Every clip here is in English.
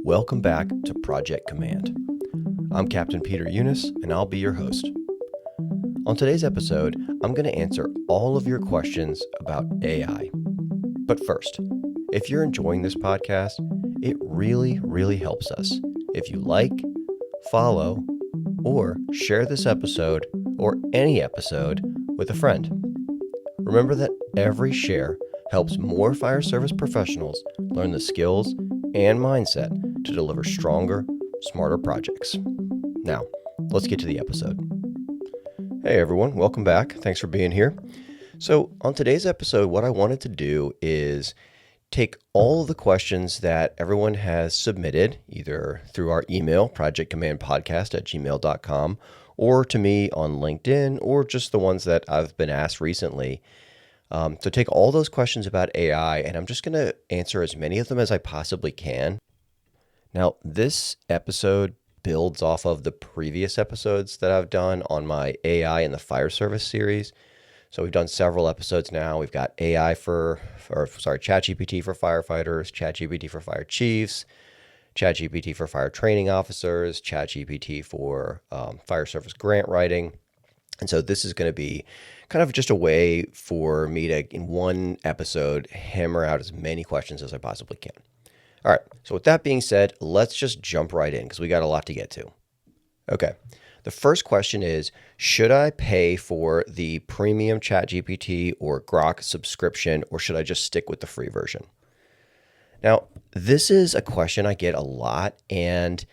Welcome back to Project Command. I'm Captain Peter Eunice, and I'll be your host. On today's episode, I'm going to answer all of your questions about AI. But first, if you're enjoying this podcast, it really helps us if you like, follow, or share this episode or any episode with a friend. Remember that every share helps more fire service professionals learn the skills and mindset to deliver stronger, smarter projects. Now, let's get to the episode. Hey everyone, welcome back. Thanks for being here. So on today's episode, what I wanted to do is take all of the questions that everyone has submitted, either through our email, projectcommandpodcast@gmail.com, or to me on LinkedIn, or just the ones that I've been asked recently. So take all those questions about AI, and I'm just going to answer as many of them as I possibly can. Now, this episode builds off of the previous episodes that I've done on my AI in the fire service series. So we've done several episodes now. We've got ChatGPT for firefighters, ChatGPT for fire chiefs, ChatGPT for fire training officers, ChatGPT for fire service grant writing. And so this is going to be kind of just a way for me to, in one episode, hammer out as many questions as I possibly can. All right, so with that being said, let's just jump right in because we got a lot to get to. Okay, the first question is, should I pay for the premium ChatGPT or Grok subscription, or should I just stick with the free version? Now, this is a question I get a lot, and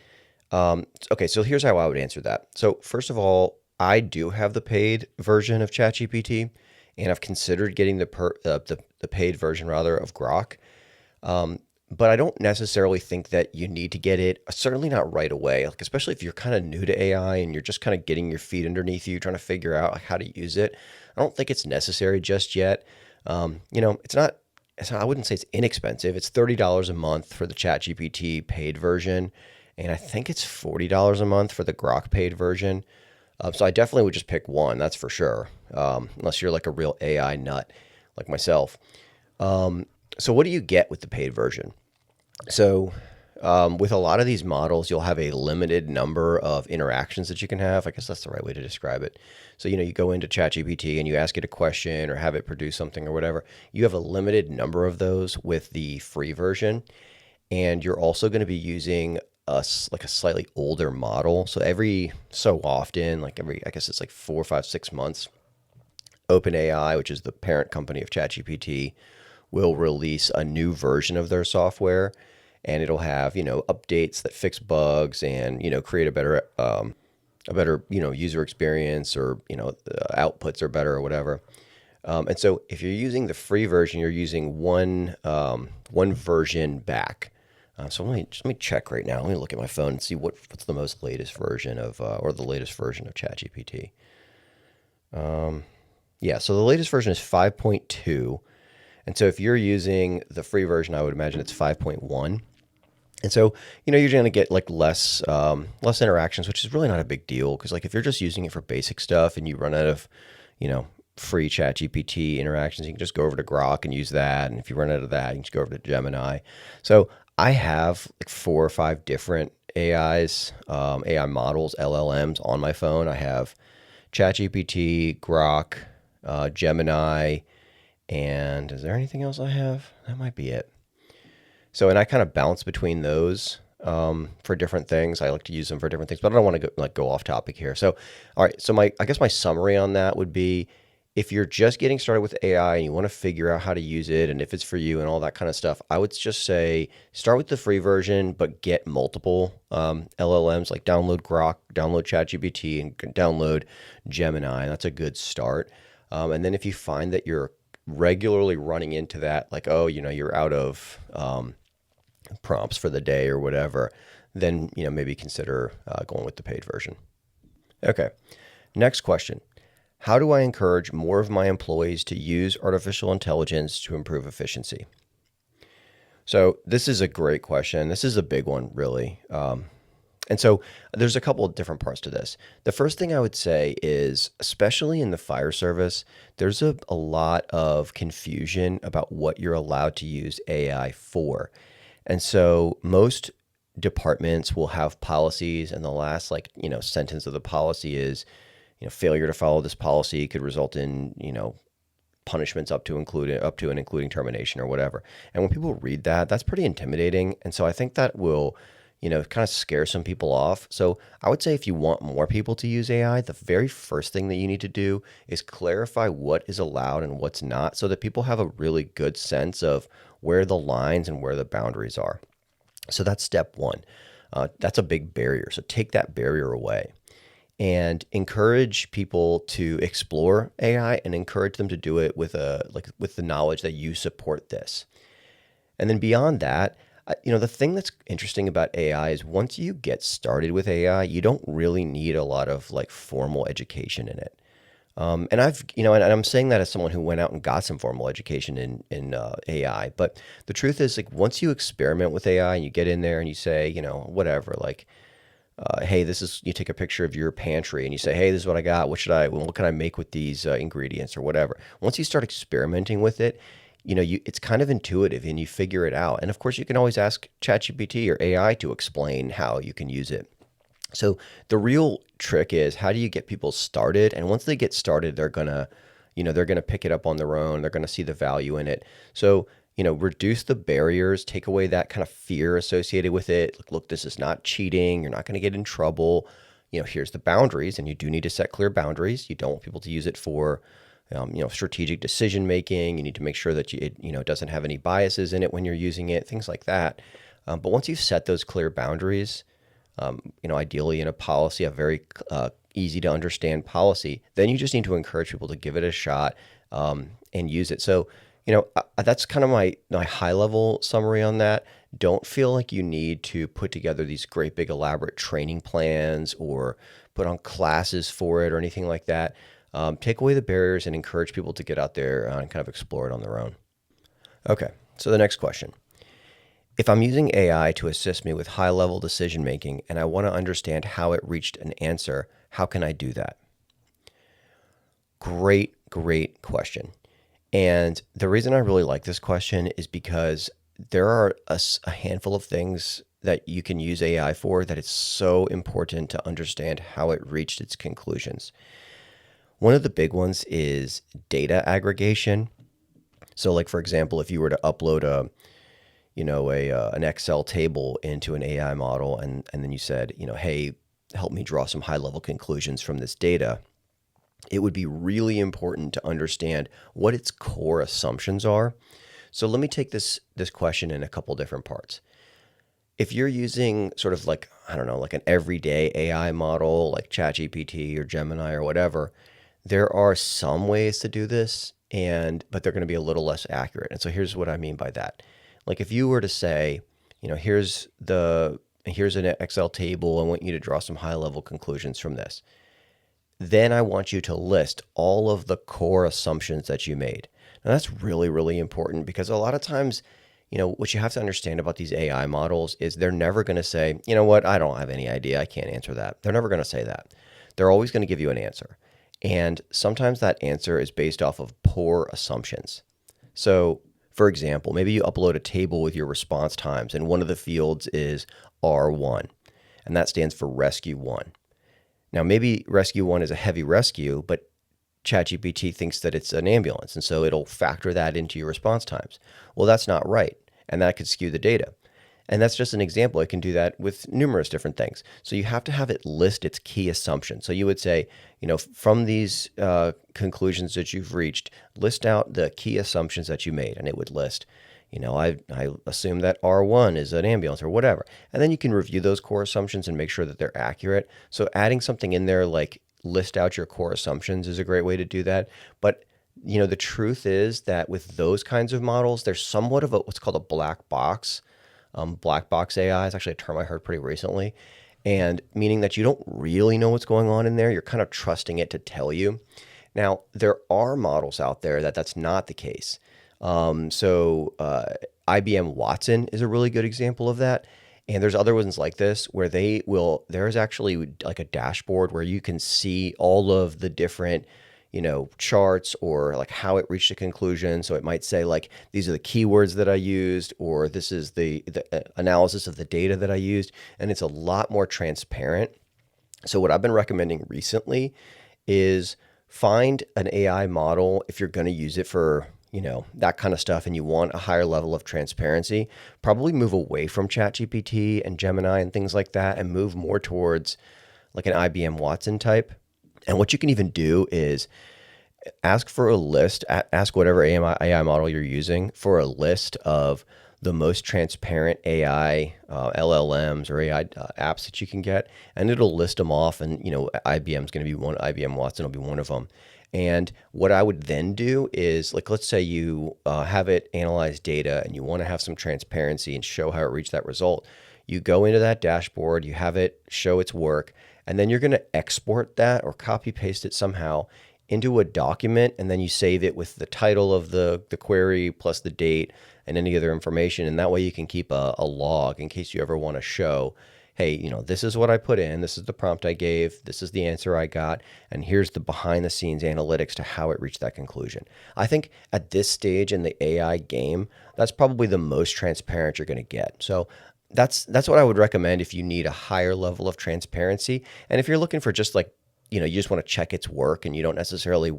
okay, so here's how I would answer that. So first of all, I do have the paid version of ChatGPT, and I've considered getting the paid version rather of Grok. But I don't necessarily think that you need to get it, certainly not right away, like especially if you're kind of new to AI and you're just kind of getting your feet underneath you, trying to figure out how to use it. I don't think it's necessary just yet. It's not, I wouldn't say it's inexpensive. It's $30 a month for the ChatGPT paid version, and I think it's $40 a month for the Grok paid version. So I definitely would just pick one, that's for sure, unless you're like a real AI nut like myself. So what do you get with the paid version? So with a lot of these models, you'll have a limited number of interactions that you can have. I guess that's the right way to describe it. So, you go into ChatGPT and you ask it a question or have it produce something or whatever. You have a limited number of those with the free version. And you're also going to be using a slightly older model. So every so often, I guess it's like 4, 5, 6 months, OpenAI, which is the parent company of ChatGPT, will release a new version of their software, and it'll have, updates that fix bugs and, create a better user experience, or, the outputs are better or whatever. And so if you're using the free version, you're using one version back. So let me check right now. Let me look at my phone and see what's the most latest version of, or the latest version of ChatGPT. So the latest version is 5.2. And so if you're using the free version, I would imagine it's 5.1. And so, you're going to get less interactions, which is really not a big deal. Because if you're just using it for basic stuff and you run out of, free ChatGPT interactions, you can just go over to Grok and use that. And if you run out of that, you can just go over to Gemini. So I have 4 or 5 different AI models, LLMs on my phone. I have ChatGPT, Grok, Gemini, and is there anything else I have? That might be it. So, and I kind of bounce between those for different things. I like to use them for different things, but I don't want to go off topic here. So, all right. So I guess my summary on that would be, if you're just getting started with AI and you want to figure out how to use it and if it's for you and all that kind of stuff, I would just say start with the free version, but get multiple LLMs, like download Grok, download ChatGPT, and download Gemini. That's a good start. And then if you find that you're regularly running into that, you're out of prompts for the day or whatever, then, maybe consider going with the paid version. Okay, next question. How do I encourage more of my employees to use artificial intelligence to improve efficiency? So this is a great question. This is a big one, really. And so there's a couple of different parts to this. The first thing I would say is, especially in the fire service, there's a lot of confusion about what you're allowed to use AI for. And so most departments will have policies, and the last sentence of the policy is, failure to follow this policy could result in, punishments up to and including termination or whatever. And when people read that, that's pretty intimidating. And so I think that will, kind of scare some people off. So I would say if you want more people to use AI, the very first thing that you need to do is clarify what is allowed and what's not, so that people have a really good sense of where the lines and where the boundaries are. So that's step one. That's a big barrier. So take that barrier away and encourage people to explore AI and encourage them to do it with with the knowledge that you support this. And then beyond that, the thing that's interesting about AI is once you get started with AI, you don't really need a lot of formal education in it. And and I'm saying that as someone who went out and got some formal education in AI. But the truth is, once you experiment with AI and you get in there and you say, whatever, hey, you take a picture of your pantry and you say, hey, this is what I got. What can I make with these ingredients or whatever? Once you start experimenting with it, it's kind of intuitive and you figure it out. And of course, you can always ask ChatGPT or AI to explain how you can use it. So the real trick is, how do you get people started? And once they get started, they're gonna pick it up on their own. They're gonna see the value in it. So, reduce the barriers, take away that kind of fear associated with it. Look, this is not cheating. You're not gonna get in trouble. Here's the boundaries, and you do need to set clear boundaries. You don't want people to use it for strategic decision making. You need to make sure that it doesn't have any biases in it when you're using it, things like that. But once you've set those clear boundaries, ideally in a policy, a very easy to understand policy, then you just need to encourage people to give it a shot and use it. So, that's kind of my high level summary on that. Don't feel like you need to put together these great big elaborate training plans or put on classes for it or anything like that. Take away the barriers and encourage people to get out there and kind of explore it on their own. Okay, so the next question. If I'm using AI to assist me with high-level decision-making and I want to understand how it reached an answer, how can I do that? Great question. And the reason I really like this question is because there are a handful of things that you can use AI for that it's so important to understand how it reached its conclusions. One of the big ones is data aggregation. So for example, if you were to upload an Excel table into an AI model, and then you said, hey, help me draw some high level conclusions from this data, it would be really important to understand what its core assumptions are. So let me take this question in a couple different parts. If you're using sort of an everyday AI model like ChatGPT or Gemini or whatever, there are some ways to do this, but they're going to be a little less accurate. And so here's what I mean by that. If you were to say, here's an Excel table, I want you to draw some high level conclusions from this. Then I want you to list all of the core assumptions that you made. Now that's really, really important, because a lot of times, what you have to understand about these AI models is they're never going to say, you know what, I don't have any idea, I can't answer that. They're never going to say that. They're always going to give you an answer. And sometimes that answer is based off of poor assumptions. So, for example, maybe you upload a table with your response times, and one of the fields is R1, and that stands for Rescue 1. Now, maybe Rescue 1 is a heavy rescue, but ChatGPT thinks that it's an ambulance, and so it'll factor that into your response times. Well, that's not right, and that could skew the data. And that's just an example. It can do that with numerous different things. So you have to have it list its key assumptions. So you would say, from these conclusions that you've reached, list out the key assumptions that you made. And it would list, I assume that R1 is an ambulance or whatever. And then you can review those core assumptions and make sure that they're accurate. So adding something in there like list out your core assumptions is a great way to do that. But the truth is that with those kinds of models, there's somewhat of what's called a black box. Black box AI is actually a term I heard pretty recently, and meaning that you don't really know what's going on in there. You're kind of trusting it to tell you. Now, there are models out there that's not the case. IBM Watson is a really good example of that. And there's other ones like this where there's actually like a dashboard where you can see all of the different, charts or like how it reached a conclusion. So it might say like, these are the keywords that I used, or this is the analysis of the data that I used. And it's a lot more transparent. So what I've been recommending recently is find an AI model if you're going to use it for, that kind of stuff and you want a higher level of transparency. Probably move away from ChatGPT and Gemini and things like that and move more towards like an IBM Watson type. And what you can even do is ask for a list, ask whatever AI model you're using for a list of the most transparent AI LLMs or AI apps that you can get, and it'll list them off. And IBM's going to be one. IBM Watson will be one of them. And what I would then do is, like, let's say you have it analyze data and you want to have some transparency and show how it reached that result. You go into that dashboard, you have it show its work, and then you're going to export that or copy paste it somehow into a document, and then you save it with the title of the query plus the date and any other information. And that way you can keep a log in case you ever want to show, hey, this is what I put in, this is the prompt I gave, this is the answer I got, and here's the behind the scenes analytics to how it reached that conclusion. I think at this stage in the AI game, that's probably the most transparent you're going to get. So that's what I would recommend if you need a higher level of transparency. And if you're looking for just like, you just want to check its work and you don't necessarily,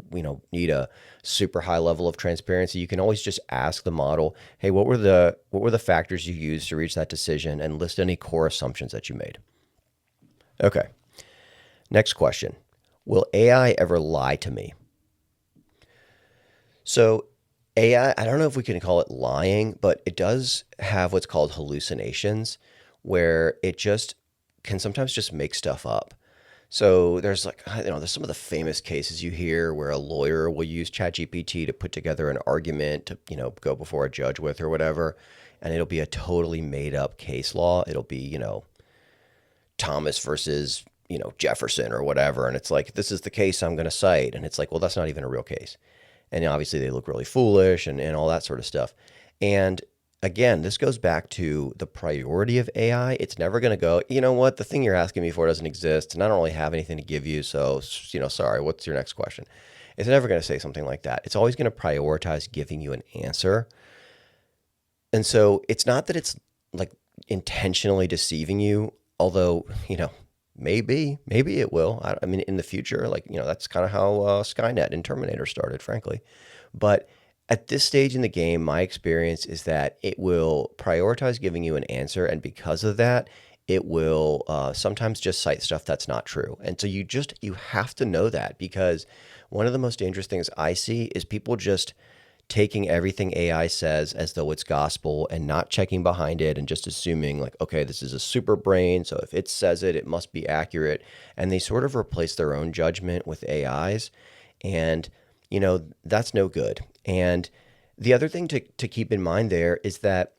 need a super high level of transparency, you can always just ask the model, hey, what were the factors you used to reach that decision, and list any core assumptions that you made. Okay. Next question. Will AI ever lie to me? So AI, I don't know if we can call it lying, but it does have what's called hallucinations, where it just can sometimes just make stuff up. So there's there's some of the famous cases you hear where a lawyer will use ChatGPT to put together an argument to, go before a judge with or whatever. And it'll be a totally made up case law. It'll be, Thomas versus, Jefferson or whatever. And it's like, this is the case I'm going to cite. And it's like, well, that's not even a real case. And obviously they look really foolish and all that sort of stuff. And again, this goes back to the priority of AI. It's never going to go, you know what, the thing you're asking me for doesn't exist, and I don't really have anything to give you, so, sorry, what's your next question? It's never going to say something like that. It's always going to prioritize giving you an answer. And so it's not that it's like intentionally deceiving you, although, maybe it will. I mean, in the future, that's kind of how Skynet and Terminator started, frankly. But at this stage in the game, my experience is that it will prioritize giving you an answer, and because of that, it will sometimes just cite stuff that's not true. And so you have to know that, because one of the most dangerous things I see is people just taking everything AI says as though it's gospel and not checking behind it and just assuming like, okay, this is a super brain, so if it says it, it must be accurate. And they sort of replace their own judgment with AI's. And that's no good. And the other thing to keep in mind there is that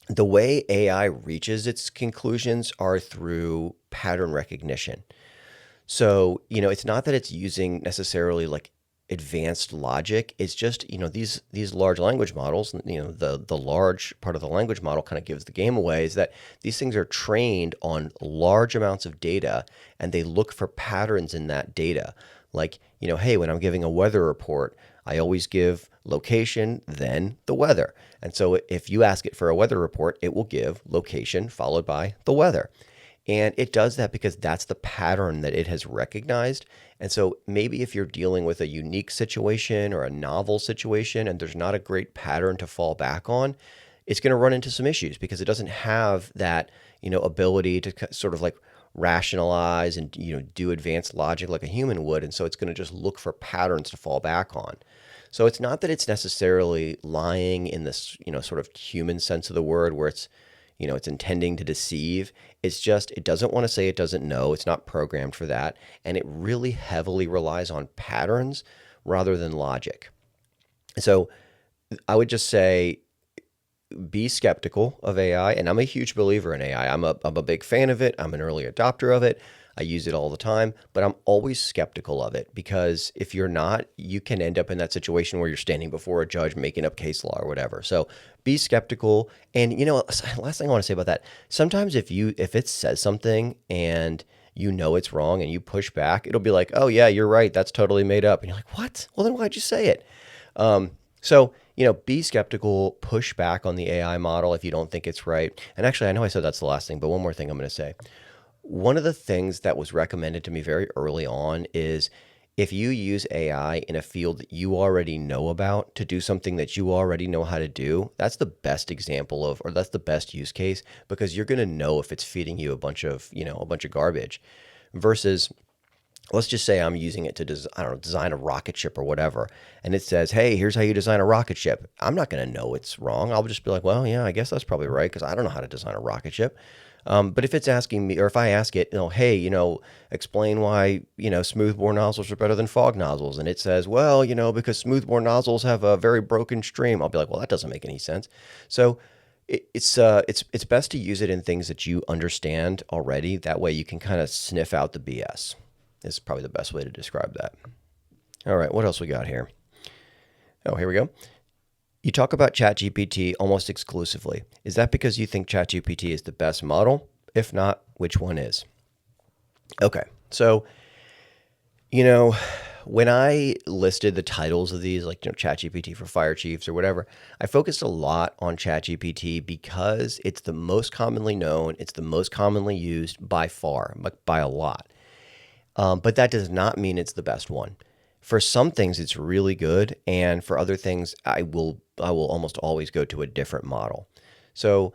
the way AI reaches its conclusions are through pattern recognition. So, it's not that it's using necessarily like advanced logic. It's just, these large language models, the large part of the language model kind of gives the game away, is that these things are trained on large amounts of data, and they look for patterns in that data. Like, hey, when I'm giving a weather report, I always give location, then the weather. And so if you ask it for a weather report, it will give location followed by the weather. And it does that because that's the pattern that it has recognized. And so maybe if you're dealing with a unique situation or a novel situation and there's not a great pattern to fall back on, it's going to run into some issues because it doesn't have that, ability to sort of like rationalize and do advanced logic like a human would. And so it's going to just look for patterns to fall back on. So it's not that it's necessarily lying in this sort of human sense of the word, where it's it's intending to deceive. It's just it doesn't want to say it doesn't know. It's not programmed for that, and it really heavily relies on patterns rather than logic. So I would just say, be skeptical of AI. And I'm a huge believer in AI. I'm a big fan of it. I'm an early adopter of it. I use it all the time, but I'm always skeptical of it, because if you're not, you can end up in that situation where you're standing before a judge making up case law or whatever. So be skeptical. And last thing I want to say about that, sometimes if it says something and you know it's wrong and you push back, it'll be like, oh yeah, you're right, that's totally made up. And you're like, what? Well, then why'd you say it? So, be skeptical, push back on the AI model if you don't think it's right. And actually, I know I said that's the last thing, but one more thing I'm going to say. One of the things that was recommended to me very early on is if you use AI in a field that you already know about to do something that you already know how to do, that's the best example of, or that's the best use case, because you're going to know if it's feeding you a bunch of garbage versus, let's just say I'm using it to design a rocket ship or whatever. And it says, hey, here's how you design a rocket ship. I'm not going to know it's wrong. I'll just be like, well, yeah, I guess that's probably right because I don't know how to design a rocket ship. But if it's asking me, or if I ask it, hey, explain why, smoothbore nozzles are better than fog nozzles. And it says, well, because smoothbore nozzles have a very broken stream. I'll be like, well, that doesn't make any sense. So it's best to use it in things that you understand already. That way you can kind of sniff out the BS. Is probably the best way to describe that. All right, what else we got here? Oh, here we go. You talk about ChatGPT almost exclusively. Is that because you think ChatGPT is the best model? If not, which one is? Okay, so, when I listed the titles of these, like ChatGPT for fire chiefs or whatever, I focused a lot on ChatGPT because it's the most commonly known, it's the most commonly used by far, by a lot. But that does not mean it's the best one. For some things, it's really good, and for other things, I will almost always go to a different model. So,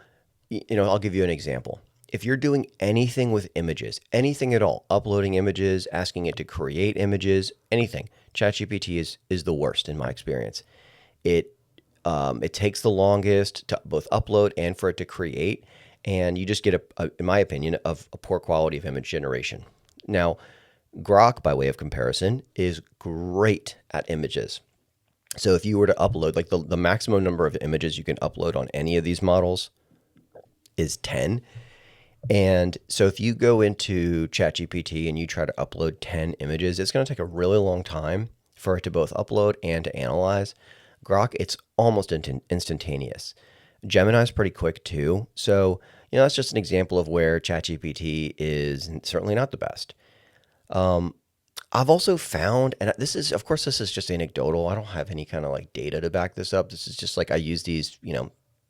I'll give you an example. If you're doing anything with images, anything at all, uploading images, asking it to create images, anything, ChatGPT is the worst in my experience. It takes the longest to both upload and for it to create, and you just get in my opinion, a poor quality of image generation. Now, Grok, by way of comparison, is great at images. So if you were to upload, like the maximum number of images you can upload on any of these models is 10. And so if you go into ChatGPT and you try to upload 10 images, it's going to take a really long time for it to both upload and to analyze. Grok, it's almost instantaneous. Gemini is pretty quick too. So, that's just an example of where ChatGPT is certainly not the best. I've also found, and this is just anecdotal. I don't have any kind of like data to back this up. This is just like I use these,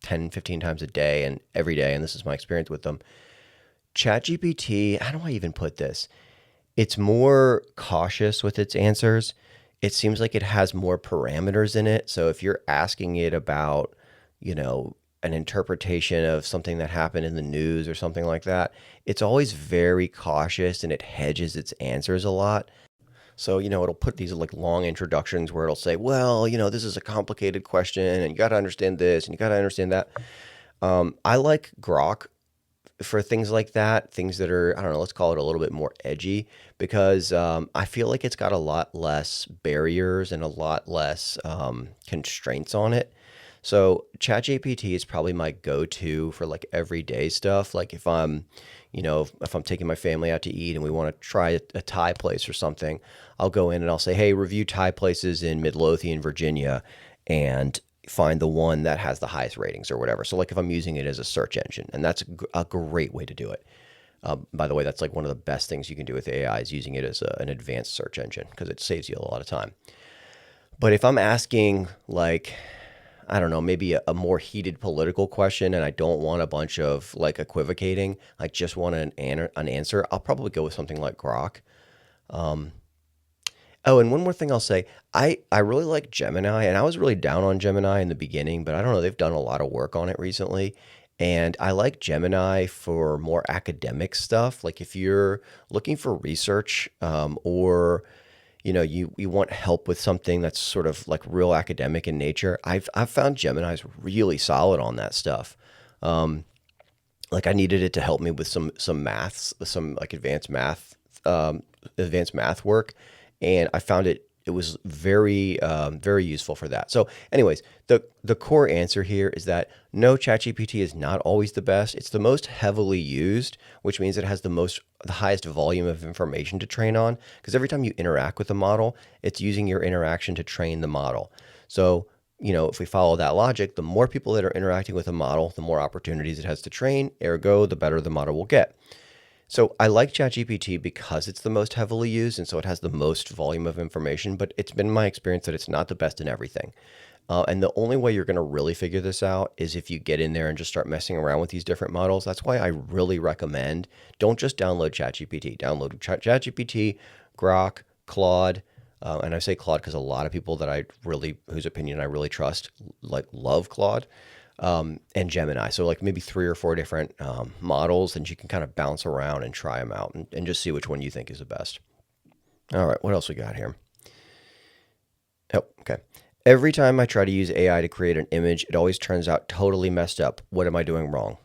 10, 15 times a day and every day, and this is my experience with them. ChatGPT, how do I even put this? It's more cautious with its answers. It seems like it has more parameters in it. So if you're asking it about, an interpretation of something that happened in the news or something like that, it's always very cautious and it hedges its answers a lot. So, it'll put these like long introductions where it'll say, well, this is a complicated question and you got to understand this and you got to understand that. I like Grok for things like that, things that are, I don't know, let's call it a little bit more edgy, because I feel like it's got a lot less barriers and a lot less constraints on it. So ChatGPT is probably my go-to for like everyday stuff. Like if I'm taking my family out to eat and we want to try a Thai place or something, I'll go in and I'll say, hey, review Thai places in Midlothian, Virginia, and find the one that has the highest ratings or whatever. So like if I'm using it as a search engine, and that's a great way to do it. By the way, that's like one of the best things you can do with AI is using it as an advanced search engine because it saves you a lot of time. But if I'm asking like, I don't know, maybe a more heated political question and I don't want a bunch of like equivocating, I just want an answer, I'll probably go with something like Grok. Oh, and one more thing I'll say, I really like Gemini, and I was really down on Gemini in the beginning, but I don't know, they've done a lot of work on it recently. And I like Gemini for more academic stuff. Like if you're looking for research or you want help with something that's sort of like real academic in nature, I've found Gemini's really solid on that stuff. Like I needed it to help me with some maths, some like advanced math work, and I found it was very very useful for that. So, anyways, the core answer here is that no, ChatGPT is not always the best. It's the most heavily used, which means it has the highest volume of information to train on. Because every time you interact with a model, it's using your interaction to train the model. So, if we follow that logic, the more people that are interacting with a model, the more opportunities it has to train. Ergo, the better the model will get. So I like ChatGPT because it's the most heavily used, and so it has the most volume of information. But it's been my experience that it's not the best in everything. And the only way you're going to really figure this out is if you get in there and just start messing around with these different models. That's why I really recommend don't just download ChatGPT. Download ChatGPT, Grok, Claude, and I say Claude because a lot of people that whose opinion I really trust, like love Claude, and Gemini. So like maybe 3 or 4 different models, and you can kind of bounce around and try them out and just see which one you think is the best. All right, what else we got here? Oh, okay. Every time I try to use AI to create an image, it always turns out totally messed up. What am I doing wrong?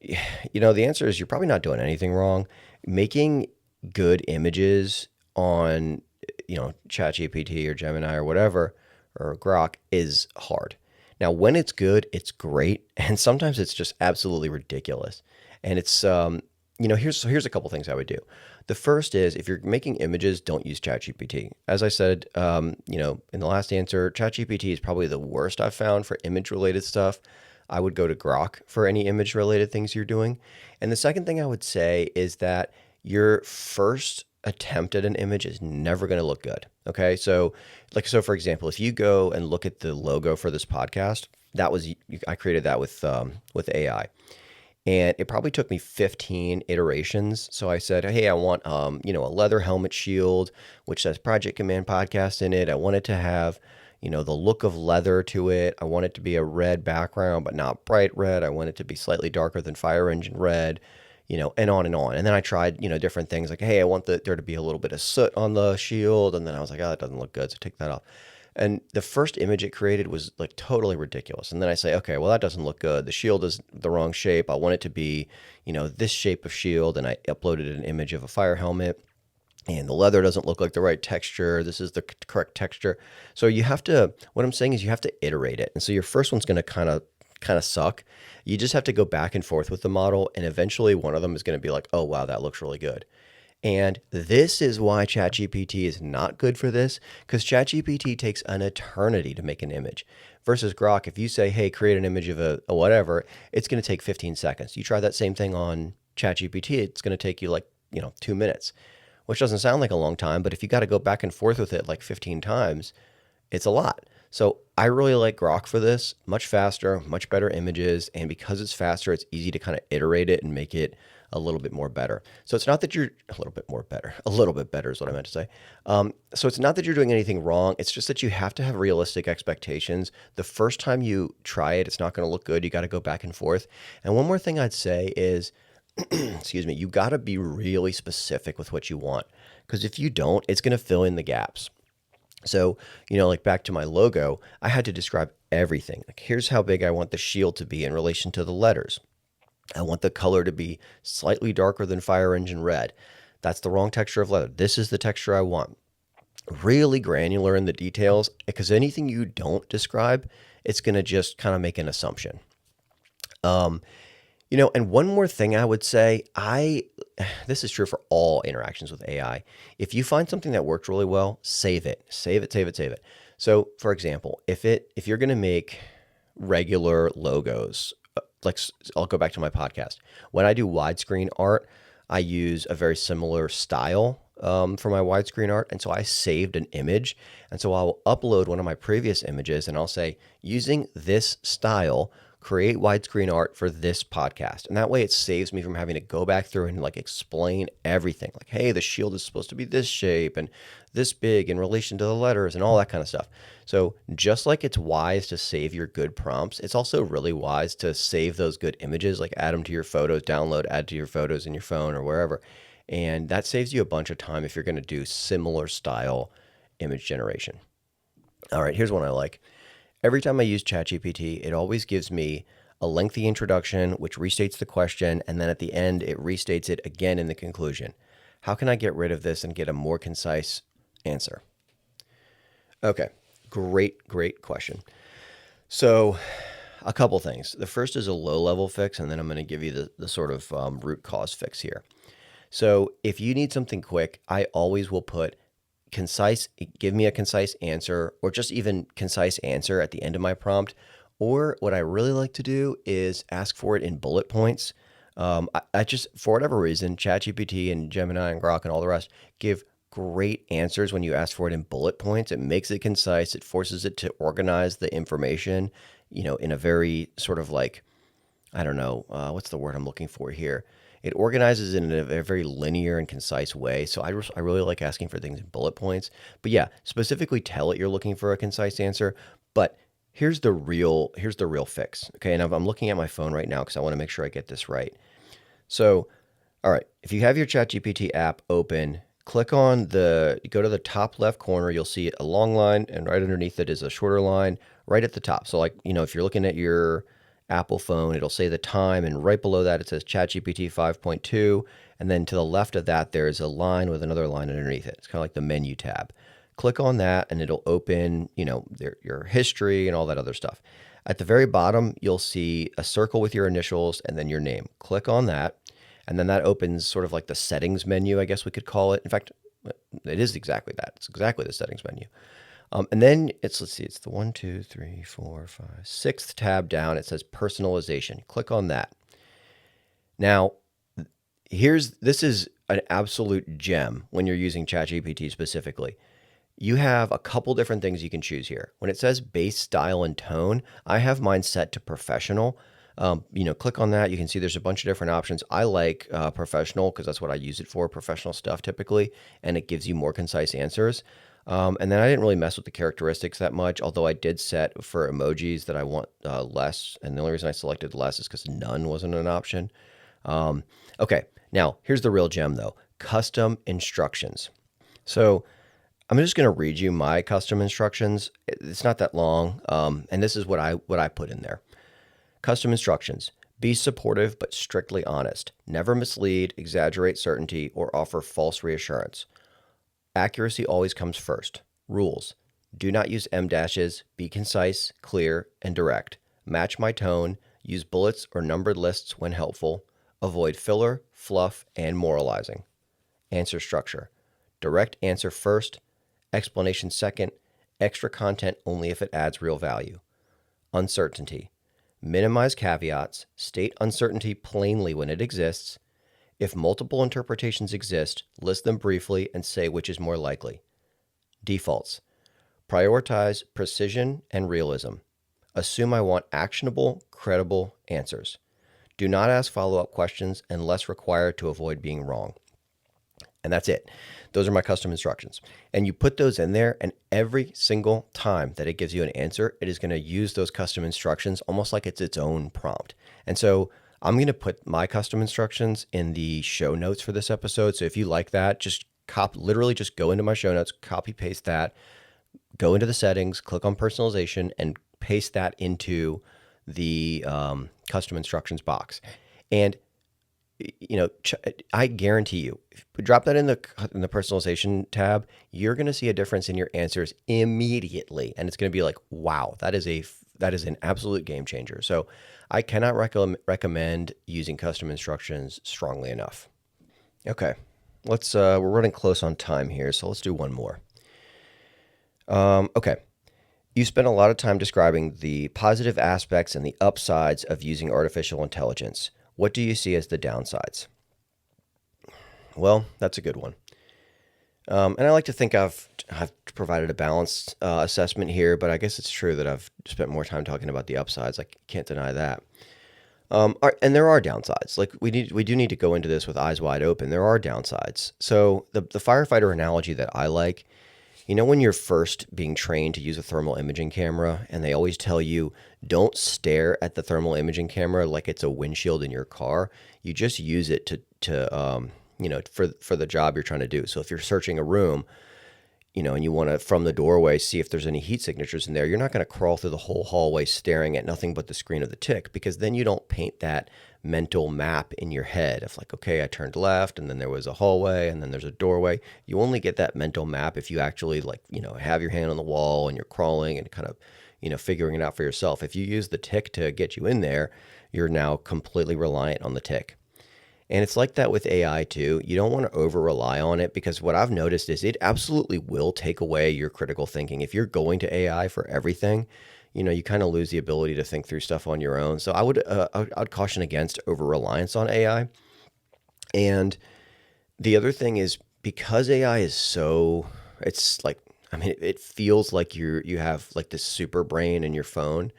The answer is you're probably not doing anything wrong. Making good images on, ChatGPT or Gemini or whatever, or Grok is hard. Now, when it's good, it's great. And sometimes it's just absolutely ridiculous. And here's a couple things I would do. The first is if you're making images, don't use ChatGPT. As I said, in the last answer, ChatGPT is probably the worst I've found for image related stuff. I would go to Grok for any image related things you're doing. And the second thing I would say is that your first attempt at an image is never going to look good. Okay. So for example, if you go and look at the logo for this podcast, I created that with AI. And it probably took me 15 iterations. So I said, hey, I want, a leather helmet shield, which says Project Command Podcast in it. I want it to have, the look of leather to it. I want it to be a red background, but not bright red. I want it to be slightly darker than fire engine red, and on and on. And then I tried, different things like, hey, I want there to be a little bit of soot on the shield. And then I was like, oh, that doesn't look good. So take that off. And the first image it created was like totally ridiculous. And then I say, okay, well, that doesn't look good. The shield is the wrong shape. I want it to be, this shape of shield. And I uploaded an image of a fire helmet. And the leather doesn't look like the right texture. This is the correct texture. So what I'm saying is you have to iterate it. And so your first one's going to kind of suck. You just have to go back and forth with the model. And eventually one of them is going to be like, oh, wow, that looks really good. And this is why ChatGPT is not good for this, because ChatGPT takes an eternity to make an image. Versus Grok, if you say, hey, create an image of a whatever, it's going to take 15 seconds. You try that same thing on ChatGPT, it's going to take you 2 minutes, which doesn't sound like a long time, but if you got to go back and forth with it like 15 times, it's a lot. So I really like Grok for this. Much faster, much better images. And because it's faster, it's easy to kind of iterate it and make it a little bit more better. So it's not that you're a little bit better is what I meant to say. So it's not that you're doing anything wrong. It's just that you have to have realistic expectations. The first time you try it, it's not going to look good. You got to go back and forth. And one more thing I'd say is, excuse me, you got to be really specific with what you want. Because if you don't, it's going to fill in the gaps. So, back to my logo, I had to describe everything. Like, here's how big I want the shield to be in relation to the letters. I want the color to be slightly darker than fire engine red. That's the wrong texture of leather. This is the texture I want. Really granular in the details, because anything you don't describe, it's going to just kind of make an assumption. And one more thing I would say, this is true for all interactions with AI. If you find something that works really well, save it. Save it. So, for example, if you're going to make regular logos, I'll go back to my podcast. When I do widescreen art, I use a very similar style for my widescreen art. And so I saved an image. And so I'll upload one of my previous images and I'll say, using this style, create widescreen art for this podcast. And that way it saves me from having to go back through and explain everything. Like, hey, the shield is supposed to be this shape and this big in relation to the letters and all that kind of stuff. So just like it's wise to save your good prompts, it's also really wise to save those good images, like add them to your photos, add to your photos in your phone or wherever. And that saves you a bunch of time if you're going to do similar style image generation. All right, here's one I like. Every time I use ChatGPT, it always gives me a lengthy introduction, which restates the question, and then at the end, it restates it again in the conclusion. How can I get rid of this and get a more concise answer? Okay, great question. So a couple things. The first is a low-level fix, and then I'm going to give you the sort of root cause fix here. So if you need something quick, I always will put concise, give me a concise answer, or just even concise answer at the end of my prompt. Or what I really like to do is ask for it in bullet points. I just, for whatever reason, ChatGPT and Gemini and Grok and all the rest give great answers when you ask for it in bullet points. It makes it concise. It forces it to organize the information, in a very sort of like, I don't know, what's the word I'm looking for here? It organizes it in a very linear and concise way. So I really like asking for things in bullet points. But yeah, specifically tell it you're looking for a concise answer. But here's the real fix. Okay, and I'm looking at my phone right now because I want to make sure I get this right. So, all right, if you have your ChatGPT app open, go to the top left corner, you'll see a long line, and right underneath it is a shorter line right at the top. So, like, if you're looking at your Apple phone, it'll say the time, and right below that, it says ChatGPT 5.2. And then to the left of that, there's a line with another line underneath it. It's kind of like the menu tab. Click on that, and it'll open, your history and all that other stuff. At the very bottom, you'll see a circle with your initials and then your name. Click on that, and then that opens sort of like the settings menu, I guess we could call it. In fact, it is exactly that. It's exactly the settings menu. And then it's the 1, 2, 3, 4, 5, sixth tab down. It says personalization. Click on that. Now, this is an absolute gem when you're using ChatGPT specifically. You have a couple different things you can choose here. When it says base style and tone, I have mine set to professional. Click on that. You can see there's a bunch of different options. I like professional because that's what I use it for, professional stuff typically, and it gives you more concise answers. And then I didn't really mess with the characteristics that much, although I did set for emojis that I want less. And the only reason I selected less is because none wasn't an option. Okay, now here's the real gem though, custom instructions. So I'm just going to read you my custom instructions. It's not that long, and this is what I put in there. Custom instructions: be supportive but strictly honest. Never mislead, exaggerate certainty, or offer false reassurance. Accuracy always comes first. Rules: do not use em dashes. Be concise, clear, and direct. Match my tone. Use bullets or numbered lists when helpful. Avoid filler, fluff, and moralizing. Answer structure: direct answer first. Explanation second. Extra content only if it adds real value. Uncertainty: minimize caveats. State uncertainty plainly when it exists. If multiple interpretations exist, list them briefly and say which is more likely. Defaults: prioritize precision and realism. Assume I want actionable, credible answers. Do not ask follow-up questions unless required to avoid being wrong. And that's it. Those are my custom instructions. And you put those in there, and every single time that it gives you an answer, it is going to use those custom instructions almost like it's its own prompt. And so I'm going to put my custom instructions in the show notes for this episode. So if you like that, just literally just go into my show notes, copy paste that, go into the settings, click on personalization, and paste that into the custom instructions box. And I guarantee you, if you drop that in the personalization tab, you're going to see a difference in your answers immediately, and it's going to be like, wow, that is an absolute game changer. So I cannot recommend using custom instructions strongly enough. Okay, we're running close on time here, so let's do one more. Okay. You spent a lot of time describing the positive aspects and the upsides of using artificial intelligence. What do you see as the downsides? Well, that's a good one. And I like to think I've provided a balanced assessment here, but I guess it's true that I've spent more time talking about the upsides. I can't deny that. And there are downsides. Like we do need to go into this with eyes wide open. There are downsides. So the firefighter analogy that I like, when you're first being trained to use a thermal imaging camera, and they always tell you, don't stare at the thermal imaging camera like it's a windshield in your car. You just use it for the job you're trying to do. So if you're searching a room, and you want to, from the doorway, see if there's any heat signatures in there, you're not going to crawl through the whole hallway staring at nothing but the screen of the tick, because then you don't paint that mental map in your head of like, okay, I turned left and then there was a hallway and then there's a doorway. You only get that mental map if you actually have your hand on the wall and you're crawling and kind of, figuring it out for yourself. If you use the tick to get you in there, you're now completely reliant on the tick. And it's like that with AI too. You don't want to over rely on it, because what I've noticed is it absolutely will take away your critical thinking. If you're going to AI for everything, you kind of lose the ability to think through stuff on your own. So I'd caution against over reliance on AI. And the other thing is, because AI is so, it's like, I mean, it feels like you have like this super brain in your phone.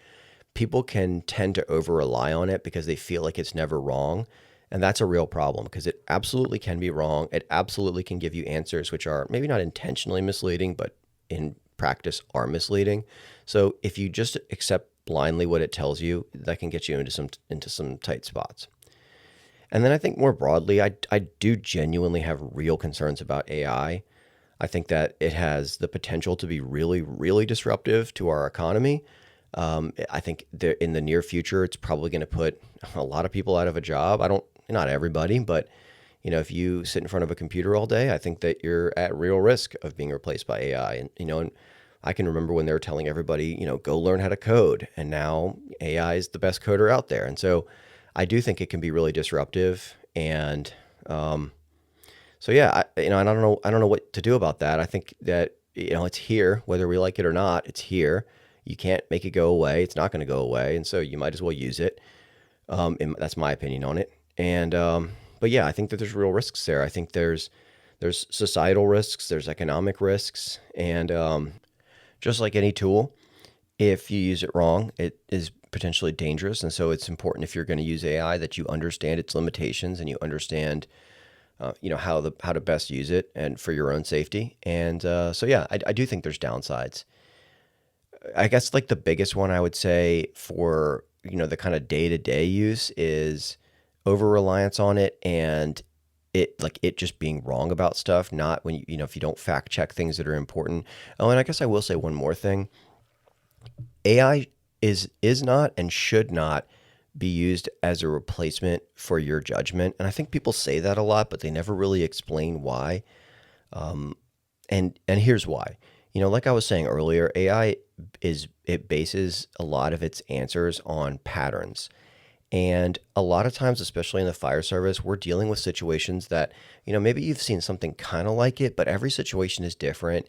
People can tend to over rely on it because they feel like it's never wrong. And that's a real problem, because it absolutely can be wrong. It absolutely can give you answers which are maybe not intentionally misleading, but in practice are misleading. So if you just accept blindly what it tells you, that can get you into some tight spots. And then I think more broadly, I do genuinely have real concerns about AI. I think that it has the potential to be really, really disruptive to our economy. I think in the near future, it's probably going to put a lot of people out of a job. Not everybody, but if you sit in front of a computer all day, I think that you're at real risk of being replaced by AI. And I can remember when they were telling everybody, go learn how to code, and now AI is the best coder out there. And so I do think it can be really disruptive. And so yeah, I don't know what to do about that. I think that it's here, whether we like it or not. It's here. You can't make it go away. It's not going to go away, and so you might as well use it. That's my opinion on it. And but yeah, I think that there's real risks there. I think there's societal risks, there's economic risks, and just like any tool, if you use it wrong, it is potentially dangerous. And so it's important, if you're going to use AI, that you understand its limitations and you understand how to best use it and for your own safety. And so yeah, I do think there's downsides. I guess like the biggest one I would say for the kind of day-to-day use is over reliance on it, and it just being wrong about stuff, not when if you don't fact check things that are important. Oh, and I guess I will say one more thing. AI is not and should not be used as a replacement for your judgment. And I think people say that a lot, but they never really explain why. And here's why. Like I was saying earlier, AI bases a lot of its answers on patterns. And a lot of times, especially in the fire service, we're dealing with situations that, maybe you've seen something kind of like it, but every situation is different.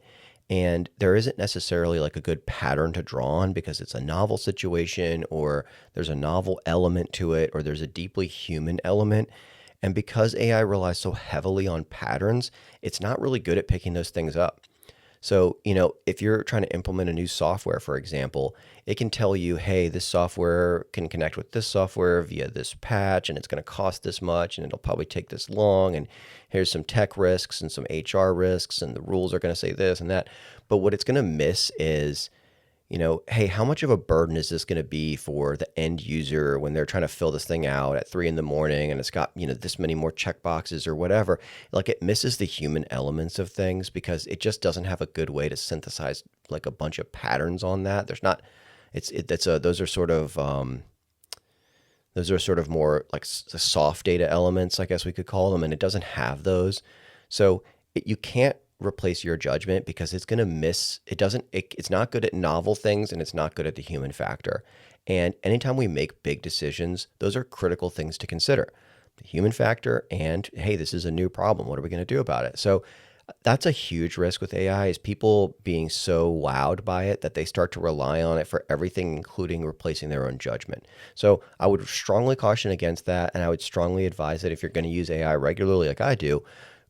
And there isn't necessarily like a good pattern to draw on, because it's a novel situation, or there's a novel element to it, or there's a deeply human element. And because AI relies so heavily on patterns, it's not really good at picking those things up. So, if you're trying to implement a new software, for example, it can tell you, hey, this software can connect with this software via this patch, and it's going to cost this much, and it'll probably take this long, and here's some tech risks and some HR risks, and the rules are going to say this and that. But what it's going to miss is, hey, how much of a burden is this going to be for the end user when they're trying to fill this thing out at 3 a.m. and it's got, this many more check boxes or whatever. Like, it misses the human elements of things, because it just doesn't have a good way to synthesize like a bunch of patterns on that. There's not, those are sort of more like soft data elements, I guess we could call them. And it doesn't have those. So you can't replace your judgment, because it's going to miss, it's not good at novel things, and it's not good at the human factor. And anytime we make big decisions, those are critical things to consider: the human factor, and hey, this is a new problem, what are we going to do about it? So that's a huge risk with AI, is people being so wowed by it that they start to rely on it for everything, including replacing their own judgment. So I would strongly caution against that. And I would strongly advise that if you're going to use AI regularly, like I do,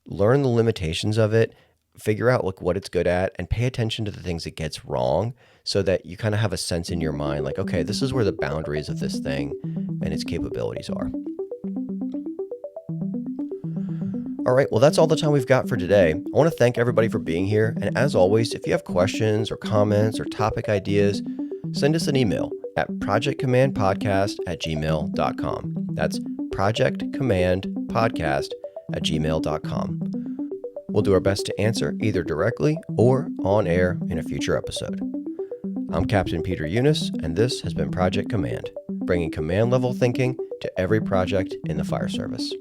learn the limitations of it, figure out what it's good at, and pay attention to the things it gets wrong, so that you kind of have a sense in your mind, like, okay, this is where the boundaries of this thing and its capabilities are. All right, well, that's all the time we've got for today. I want to thank everybody for being here. And as always, if you have questions or comments or topic ideas, send us an email at projectcommandpodcast@gmail.com. That's projectcommandpodcast@gmail.com. We'll do our best to answer either directly or on air in a future episode. I'm Captain Peter Eunice, and this has been Project Command, bringing command level thinking to every project in the fire service.